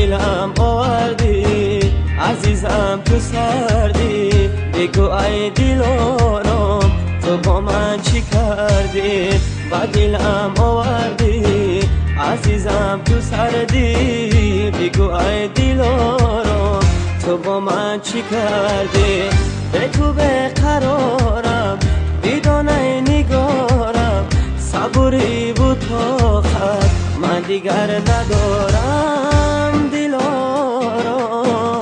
دلم آوردی عزیزم تو سردی، بگو ای دلارم تو با من چی کردی؟ با دلم آوردی عزیزم تو سردی، بگو ای دلارم تو با من چی کردی؟ به تو بقرارم بدانه نگارم، صبوری بود تا خط من دیگر ندارم. دلارم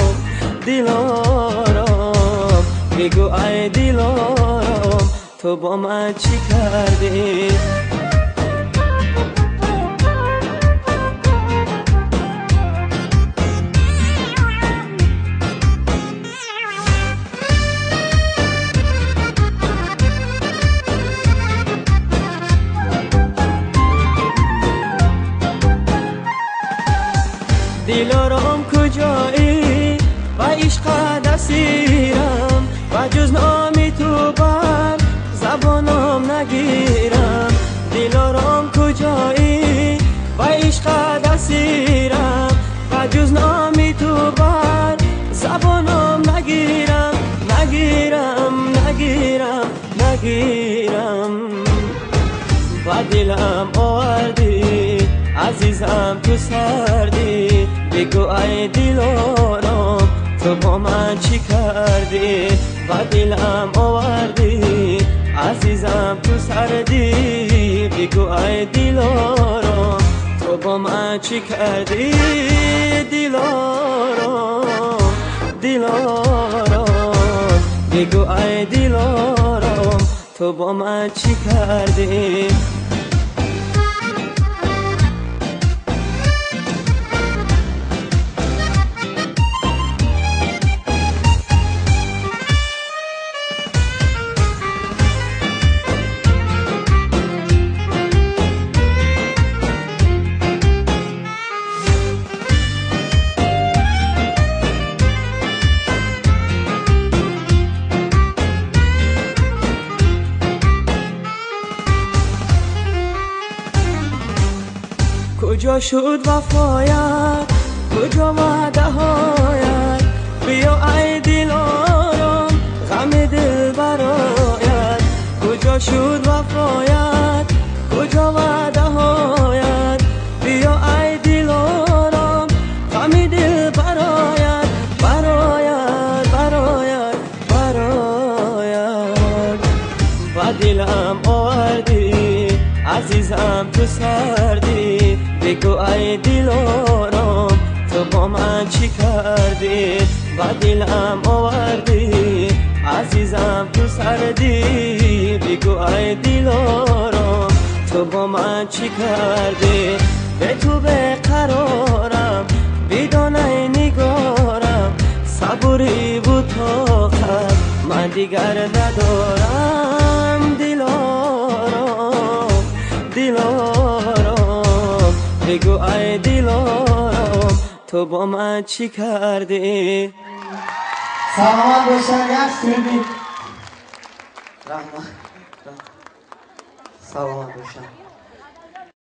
دلارم بگو ای دلارم تو با من چی کردی؟ دلارم کجایی و عشق دستیرم، و جز نامی تو بر زبانم نگیرم. دلارم کجایی و عشق دستیرم، و جز نامی تو بر زبانم نگیرم. و دلم آوردی عزیزم تو سردی، بگو ای دلارم تو با من چی کردی؟ و دلم آوردی عزیزم تو سردی، بگو ای دلارم تو با من چی کردی؟ دلارم دلارم بگو ای دلارم تو با من چی کردی؟ کجا شد وفایت، کجا وعده هایت؟ بیا ای دلارم غم دل برایت. کجا شد وفایت، کجا وعده هایت؟ بیا ای دلارم غم دل برایت. و دلم آوردی عزیزم تو سردی، بگو ای دلارم تو با من چی کردی؟ و دلم آوردی عزیزم تو سردی، بگو ای دلارم تو با من چی کردی؟ به تو بقرارم بدانه نگارم، صبوری بود تا خط من دیگر ندارم. دلارم دلارم بگو ای دلارم تو با من چی کردی؟ سلامت باشن. یک سیدی رحمت سلامت باشن.